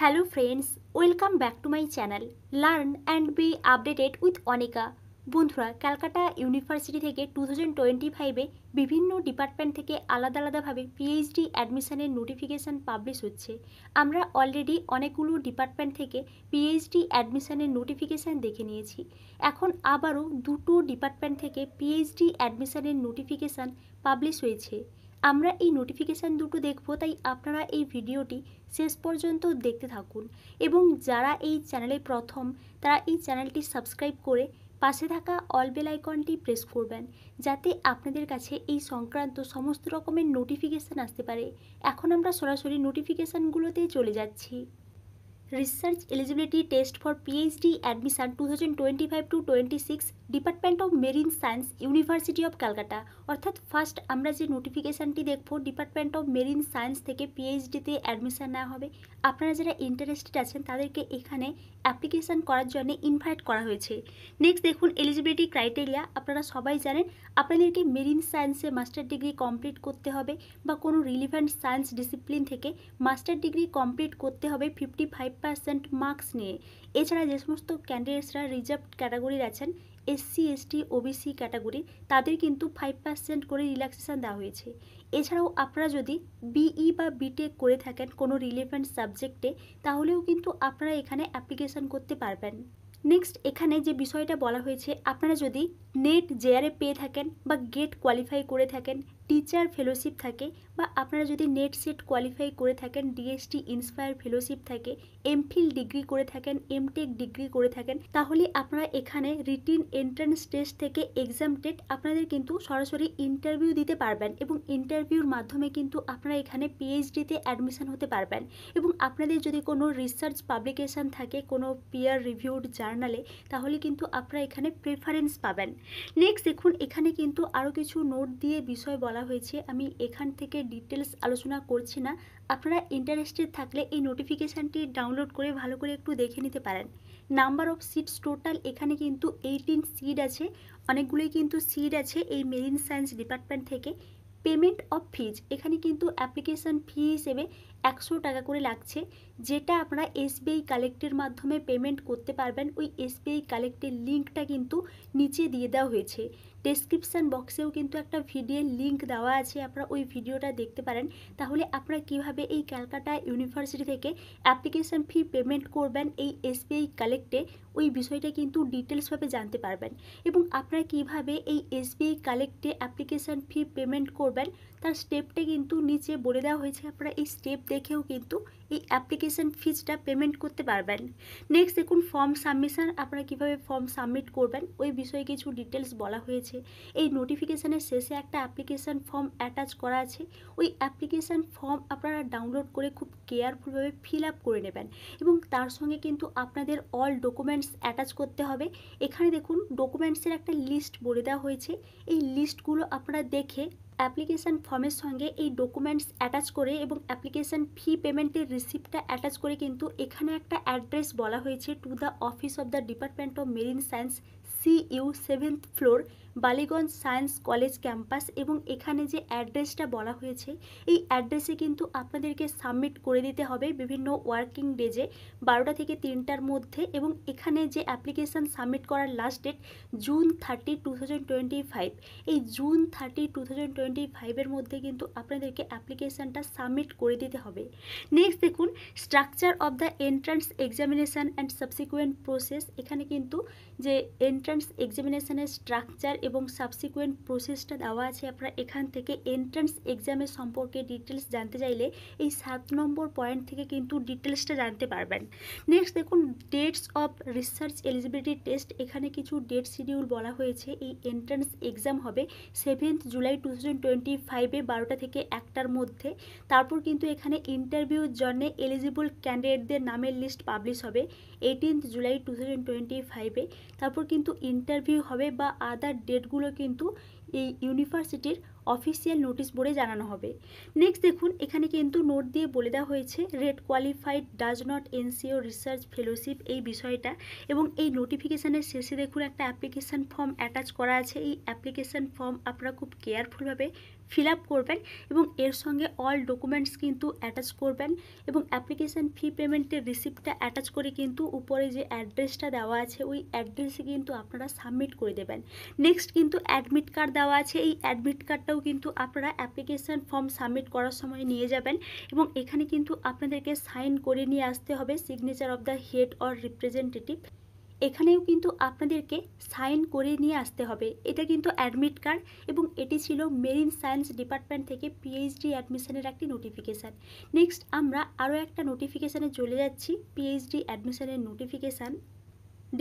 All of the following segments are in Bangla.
Hello friends, welcome back to my channel learn and B updated with Anika. বন্ধুরা, ক্যালকাটা ইউনিভার্সিটি থেকে 2025-এ বিভিন্ন ডিপার্টমেন্ট থেকে আলাদা আলাদাভাবে পিএইচডি অ্যাডমিশনের নোটিফিকেশান পাবলিশ হচ্ছে। আমরা অলরেডি অনেকগুলো ডিপার্টমেন্ট থেকে পিএইচডি অ্যাডমিশনের নোটিফিকেশান দেখে নিয়েছি। এখন আবারও দুটো ডিপার্টমেন্ট থেকে পিএইচডি অ্যাডমিশনের নোটিফিকেশান পাবলিশ হয়েছে। আমরা এই নোটিফিকেশান দুটো দেখব, তাই আপনারা এই ভিডিওটি শেষ পর্যন্ত দেখতে থাকুন এবং যারা এই চ্যানেলে প্রথম তারা এই চ্যানেলটি সাবস্ক্রাইব করে পাশে থাকা অল বেল আইকনটি প্রেস করবেন, যাতে আপনাদের কাছে এই সংক্রান্ত সমস্ত রকমের নোটিফিকেশান আসতে পারে। এখন আমরা সরাসরি নোটিফিকেশানগুলোতে চলে যাচ্ছি। Research eligibility test for PhD admission 2025-26 department of marine science, university of Calcutta. অর্থাৎ ফার্স্ট আমরা যে নোটিফিকেশানটি দেখব, ডিপার্টমেন্ট অফ মেরিন সায়েন্স থেকে পিএইচডিতে অ্যাডমিশন নেওয়া হবে। আপনারা যারা ইন্টারেস্টেড আছেন তাদেরকে এখানে অ্যাপ্লিকেশান করার জন্য ইনভাইট করা হয়েছে। নেক্সট দেখুন এলিজিবিলিটি ক্রাইটেরিয়া। আপনারা সবাই জানেন আপনাদেরকে মেরিন সায়েন্সে মাস্টার ডিগ্রি কমপ্লিট করতে হবে বা কোনো রিলিভেন্ট সায়েন্স ডিসিপ্লিন থেকে মাস্টার ডিগ্রি কমপ্লিট করতে হবে 55% মার্কস নিয়ে। এছাড়া যে সমস্ত ক্যান্ডিডেটসরা রিজার্ভড ক্যাটাগরির আছেন, এসসি এসটি ওবিসি ক্যাটাগরি, তাদের কিন্তু 5% করে রিল্যাক্সেশন দেওয়া হয়েছে। এছাড়াও আপনারা যদি বিই বা বিটেক করে থাকেন কোনো রিলেভেন্ট সাবজেক্টে, তাহলেও কিন্তু আপনারা এখানে অ্যাপ্লিকেশান করতে পারবেন। নেক্সট এখানে যে বিষয়টা বলা হয়েছে, আপনারা যদি নেট জেআরএ পেয়ে থাকেন বা গেট কোয়ালিফাই করে থাকেন, টিচার ফেলোশিপ থাকে, বা আপনারা যদি নেট সেট কোয়ালিফাই করে থাকেন, ডিএসটি ইন্সপায়ার ফেলোশিপ থাকে, এমফিল ডিগ্রি করে থাকেন, এমটেক ডিগ্রি করে থাকেন, তাহলে আপনারা এখানে রিটিন এন্ট্রান্স টেস্ট থেকে এক্সামটেড আপনাদের কিন্তু সরাসরি ইন্টারভিউ দিতে পারবেন এবং ইন্টারভিউর মাধ্যমে কিন্তু আপনারা এখানে পিএইচডিতে অ্যাডমিশন হতে পারবেন। এবং আপনাদের যদি কোনো রিসার্চ পাবলিকেশান থাকে কোনো পিয়ার রিভিউড জার্নালে, তাহলে কিন্তু আপনারা এখানে প্রেফারেন্স পাবেন। নেক্সট দেখুন এখানে কিন্তু আরও কিছু নোট দিয়ে বিষয় বলা হয়েছে, আমি এখান থেকে ডিটেলস আলোচনা করছি না। আপনারা ইন্টারেস্টেড থাকলে এই নোটিফিকেশানটি ডাউনলোড করে ভালো করে একটু দেখে নিতে পারেন। নাম্বার অফ সিটস টোটাল এখানে কিন্তু 18 সিট আছে, অনেকগুলোই কিন্তু সিট আছে এই মেরিন সায়েন্স ডিপার্টমেন্ট থেকে। পেমেন্ট অফ ফিজ, এখানে কিন্তু অ্যাপ্লিকেশান ফি হিসেবে 100 টাকা করে লাগছে, যেটা আপনারা এসবিআই কালেক্টের মাধ্যমে পেমেন্ট করতে পারবেন। ওই এসবিআই কালেক্টের লিঙ্কটা কিন্তু নিচে দিয়ে দেওয়া হয়েছে। ডেসক্রিপশান বক্সেও কিন্তু একটা ভিডিওর লিঙ্ক দেওয়া আছে, আপনারা ওই ভিডিওটা দেখতে পারেন। তাহলে আপনারা কিভাবে এই ক্যালকাটা ইউনিভার্সিটি থেকে অ্যাপ্লিকেশান ফি পেমেন্ট করবেন এই এসবিআই কালেক্টে, ওই বিষয়টা কিন্তু ডিটেলসভাবে জানতে পারবেন। এবং আপনারা কিভাবে এই এসবিআই কালেক্টে অ্যাপ্লিকেশান ফি পেমেন্ট করবেন তার স্টেপটা কিন্তু নিচে বলে দেওয়া হয়েছে, আপনারা এই স্টেপ দেখেও কিন্তু এই অ্যাপ্লিকেশান ফিজটা পেমেন্ট করতে পারবেন। নেক্সট দেখুন ফর্ম সাবমিশন, আপনারা কিভাবে ফর্ম সাবমিট করবেন ওই বিষয়ে কিছু ডিটেলস বলা হয়েছে। এই নোটিফিকেশানের শেষে একটা অ্যাপ্লিকেশান ফর্ম অ্যাটাচ করা আছে, ওই অ্যাপ্লিকেশান ফর্ম আপনারা ডাউনলোড করে খুব কেয়ারফুলভাবে ফিল আপ করে নেবেন এবং তার সঙ্গে কিন্তু আপনাদের অল ডকুমেন্টস অ্যাটাচ করতে হবে। এখানে দেখুন ডকুমেন্টসের একটা লিস্ট বলে দেওয়া হয়েছে, এই লিস্টগুলো আপনারা দেখে অ্যাপ্লিকেশান ফর্মের সঙ্গে এই ডকুমেন্টস অ্যাটাচ করে এবং অ্যাপ্লিকেশান ফি পেমেন্টের রিসিপ্টটা অ্যাটাচ করে কিন্তু এখানে একটা অ্যাড্রেস বলা হয়েছে, to the office of the department of marine science, CU 7th floor, Ballygunge science college campus. এবং এখানে যে অ্যাড্রেসটা বলা হয়েছে এই অ্যাড্রেসে কিন্তু আপনাদেরকে সাবমিট করে দিতে হবে বিভিন্ন ওয়ার্কিং ডেজে 12টা থেকে 3টার মধ্যে। এবং এখানে যে অ্যাপ্লিকেশান সাবমিট করার লাস্ট ডেট June 30, 2025। এই June 30, 2025-এর মধ্যে কিন্তু আপনাদেরকে অ্যাপ্লিকেশানটা সাবমিট করে দিতে হবে। নেক্সট দেখুন structure of the entrance examination and subsequent process. এখানে কিন্তু যে এন্ট্রান্স এক্সামিনেশানের স্ট্রাকচার এবং সাবসিকুয়েন্ট প্রসেসটা দেওয়া আছে। আপনারা এখান থেকে এন্ট্রান্স এক্সামের সম্পর্কে ডিটেলস জানতে চাইলে এই 7 নম্বর পয়েন্ট থেকে কিন্তু ডিটেলসটা জানতে পারবেন। নেক্সট দেখুন dates of research eligibility test, এখানে কিছু ডেট শিডিউল বলা হয়েছে। এই এন্ট্রান্স এক্সাম হবে 7th জুলাই 2025-এ 12টা থেকে 1টার মধ্যে। তারপর কিন্তু এখানে ইন্টারভিউর জন্য এলিজিবল ক্যান্ডিডেটদের নামের লিস্ট পাবলিশ হবে 18th জুলাই 2025-এ। তারপর কিন্তু ইন্টারভিউ হবে বা আদার ডেটগুলো কিন্তু এই ইউনিভার্সিটির অফিসিয়াল নোটিশ বোর্ডে জানানো হবে। নেক্সট দেখুন এখানে কিন্তু নোট দিয়ে বলে দেওয়া হয়েছে rate qualified does not NCO research fellowship এই বিষয়টা। এবং এই নোটিফিকেশানের শেষে দেখুন একটা অ্যাপ্লিকেশান ফর্ম অ্যাটাচ করা আছে, এই অ্যাপ্লিকেশান ফর্ম আপনারা খুব কেয়ারফুলভাবে ফিল আপ করবেন এবং এর সঙ্গে অল ডকুমেন্টস কিন্তু অ্যাটাচ করবেন এবং অ্যাপ্লিকেশান ফি পেমেন্টের রিসিপ্টটা অ্যাটাচ করে কিন্তু উপরে যে অ্যাড্রেসটা দেওয়া আছে ওই অ্যাড্রেসে কিন্তু আপনারা সাবমিট করে দেবেন। নেক্সট কিন্তু অ্যাডমিট কার্ড দেওয়া আছে, এই অ্যাডমিট কার্ডটাও কিন্তু আপনারা অ্যাপ্লিকেশান ফর্ম সাবমিট করার সময় নিয়ে যাবেন এবং এখানে কিন্তু আপনাদেরকে সাইন করে নিয়ে আসতে হবে signature of the head or representative. এখানেও কিন্তু আপনাদেরকে সাইন করে নিয়ে আসতে হবে। এটা কিন্তু অ্যাডমিট কার্ড এবং এটি ছিল মেরিন সায়েন্স ডিপার্টমেন্ট থেকে পিএইচডি অ্যাডমিশনের একটি নোটিফিকেশান। নেক্সট আমরা আরও একটা নোটিফিকেশানে চলে যাচ্ছি, পিএইচডি অ্যাডমিশনের notification.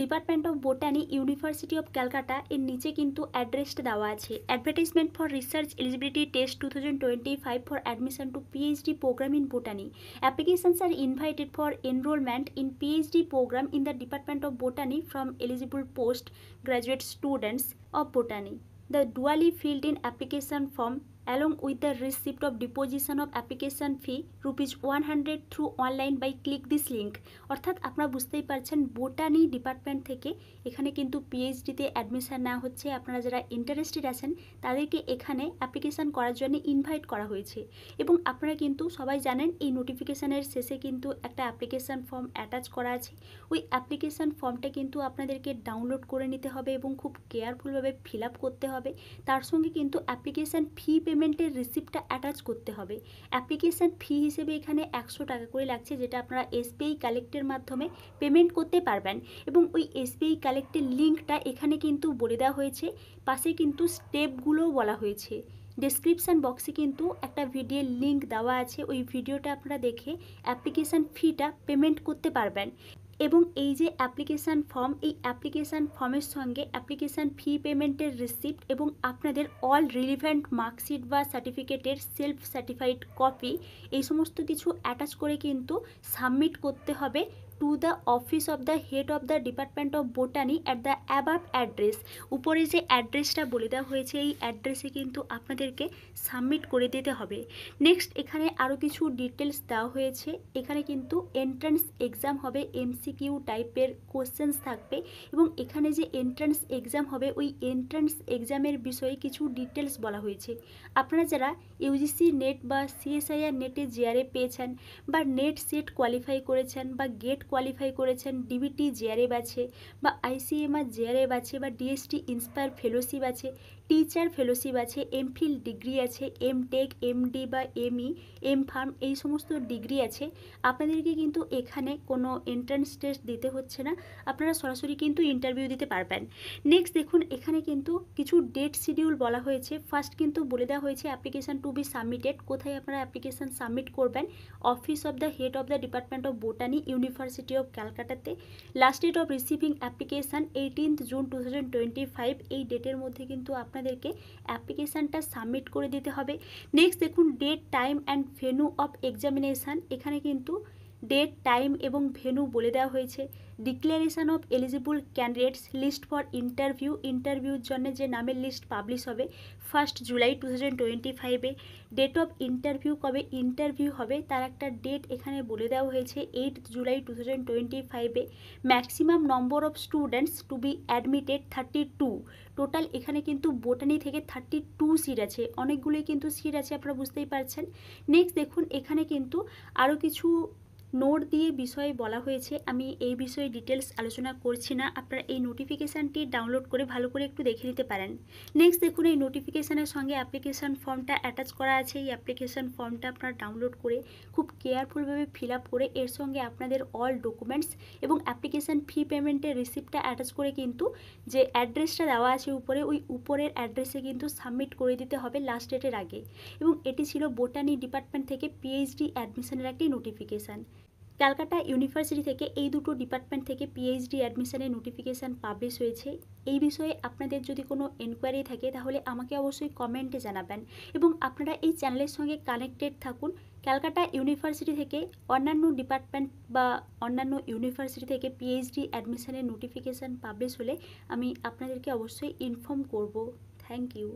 Department of botany, university of Calcutta এর নিচে কিন্তু অ্যাড্রেসটা দেওয়া আছে। Advertisement for research eligibility test 2025 for admission to PhD program in botany. Applications are invited for enrollment in PhD program in the Department of Botany from eligible postgraduate students of botany. The duly filled in application form along with the receipt of deposition of application fee ₹100 through online by click this link। অর্থাৎ আপনারা বুঝতেই পারছেন বোটানি ডিপার্টমেন্ট থেকে এখানে কিন্তু পিএইচডিতে অ্যাডমিশন নেওয়া হচ্ছে। আপনারা যারা ইন্টারেস্টেড আছেন তাদেরকে এখানে অ্যাপ্লিকেশান করার জন্য ইনভাইট করা হয়েছে এবং আপনারা কিন্তু সবাই জানেন এই নোটিফিকেশানের শেষে কিন্তু একটা অ্যাপ্লিকেশান ফর্ম অ্যাটাচ করা আছে। ওই অ্যাপ্লিকেশান ফর্মটা কিন্তু আপনাদেরকে ডাউনলোড করে নিতে হবে এবং খুব কেয়ারফুলভাবে ফিল আপ করতে হবে। তার সঙ্গে কিন্তু অ্যাপ্লিকেশান ফি পেমেন্টের রিসিপ্টটা অ্যাটাচ করতে হবে। অ্যাপ্লিকেশান ফি হিসেবে এখানে 100 টাকা করে লাগছে, যেটা আপনারা এসবিআই কালেক্টের মাধ্যমে পেমেন্ট করতে পারবেন এবং ওই এসবিআই কালেক্টের লিঙ্কটা এখানে কিন্তু বলে দেওয়া হয়েছে। পাশে কিন্তু স্টেপগুলোও বলা হয়েছে। ডেসক্রিপশান বক্সে কিন্তু একটা ভিডিওর লিঙ্ক দেওয়া আছে, ওই ভিডিওটা আপনারা দেখে অ্যাপ্লিকেশান ফিটা পেমেন্ট করতে পারবেন। এবং এই যে অ্যাপ্লিকেশান ফর্ম, এই অ্যাপ্লিকেশান ফর্মের সঙ্গে অ্যাপ্লিকেশান ফি পেমেন্টের রিসিপ্ট এবং আপনাদের অল রিলিভেন্ট মার্কশিট বা সার্টিফিকেটের সেলফ সার্টিফাইড কপি এই সমস্ত কিছু অ্যাটাচ করে কিন্তু সাবমিট করতে হবে to the office of the head of the department of botany at the above address. উপরে যে অ্যাড্রেসটা বলে দেওয়া হয়েছে এই অ্যাড্রেসে কিন্তু আপনাদেরকে সাবমিট করে দিতে হবে। নেক্সট এখানে আরও কিছু ডিটেলস দেওয়া হয়েছে। এখানে কিন্তু এন্ট্রান্স এক্সাম হবে, এমসিকিউ টাইপের কোশ্চেন্স থাকবে এবং এখানে যে এন্ট্রান্স এক্সাম হবে ওই এন্ট্রান্স এক্সামের বিষয়ে কিছু ডিটেলস বলা হয়েছে। আপনারা যারা ইউজিসি নেট বা সিএসআইআর নেটে জিআরএ পেয়েছেন বা নেট সেট কোয়ালিফাই করেছেন বা গেট কোয়ালিফাই করেছেন, ডিবিটি জিআরএফ আছে বা আইসিএমআর জিআরএফ আছে বা ডিএসটি ইন্সপায়ার ফেলোশিপ আছে, টিচার ফেলোশিপ আছে, এমফিল ডিগ্রি আছে, এমটেক, এমডি বা এমই, এমফার্ম এই সমস্ত ডিগ্রি আছে। আপনাদেরকে কিন্তু এখানে কোনো এন্ট্রান্স টেস্ট দিতে হচ্ছে না, আপনারা সরাসরি কিন্তু ইন্টারভিউ দিতে পারবেন। নেক্সট দেখুন এখানে কিন্তু কিছু ডেট শিডিউল বলা হয়েছে। ফার্স্ট কিন্তু বলে দেওয়া হয়েছে অ্যাপ্লিকেশান টু বি সাবমিটেড, কোথায় আপনারা অ্যাপ্লিকেশান সাবমিট করবেন, office of the head of the department of botany, university of ক্যালকাটাতে। Last date of receiving application 18 June 2025। এই ডেটের মধ্যে কিন্তু আপনাদেরকে অ্যাপ্লিকেশানটা সাবমিট করে দিতে হবে। নেক্সট দেখুন date, time and venue of examination. এখানে কিন্তু ডেট, টাইম এবং ভেন্যু বলে দেওয়া হয়েছে। Declaration of eligible candidates list for interview, ইন্টারভিউর জন্য যে নামের লিস্ট পাবলিশ হবে 1 জুলাই 2025-এ। ডেট অফ ইন্টারভিউ, কবে ইন্টারভিউ হবে তার একটা ডেট এখানে বলে দেওয়া হয়েছে 8 জুলাই 2025-এ। Maximum number of students to be admitted 32। Total এখানে কিন্তু বোটানি থেকে 32 সিট আছে, অনেকগুলোই কিন্তু সিট আছে, আপনারা বুঝতেই পারছেন। নেক্সট দেখুন এখানে কিন্তু আরও কিছু নোট দিয়ে বিষয়ে বলা হয়েছে। আমি এই বিষয়ে ডিটেলস আলোচনা করছি না, আপনারা এই নোটিফিকেশানটি ডাউনলোড করে ভালো করে একটু দেখে নিতে পারেন। নেক্সট দেখুন এই নোটিফিকেশানের সঙ্গে অ্যাপ্লিকেশান ফর্মটা অ্যাটাচ করা আছে। এই অ্যাপ্লিকেশান ফর্মটা আপনারা ডাউনলোড করে খুব কেয়ারফুলভাবে ফিল আপ করে এর সঙ্গে আপনাদের অল ডকুমেন্টস এবং অ্যাপ্লিকেশান ফি পেমেন্টের রিসিপ্টটা অ্যাটাচ করে কিন্তু যে অ্যাড্রেসটা দেওয়া আছে উপরে, ওই উপরের অ্যাড্রেসে কিন্তু সাবমিট করে দিতে হবে লাস্ট ডেটের আগে। এবং এটি ছিল বোটানি ডিপার্টমেন্ট থেকে পিএইচডি অ্যাডমিশনের একটি নোটিফিকেশান। ক্যালকাটা ইউনিভার্সিটি থেকে এই দুটো ডিপার্টমেন্ট থেকে পিএইচডি অ্যাডমিশনের নোটিফিকেশান পাবলিশ হয়েছে। এই বিষয়ে আপনাদের যদি কোনো এনকোয়ারি থাকে তাহলে আমাকে অবশ্যই কমেন্টে জানাবেন এবং আপনারা এই চ্যানেলের সঙ্গে কানেক্টেড থাকুন। ক্যালকাটা ইউনিভার্সিটি থেকে অন্যান্য ডিপার্টমেন্ট বা অন্যান্য ইউনিভার্সিটি থেকে পিএইচডি অ্যাডমিশনের নোটিফিকেশান পাবলিশ হলে আমি আপনাদেরকে অবশ্যই ইনফর্ম করব। Thank you.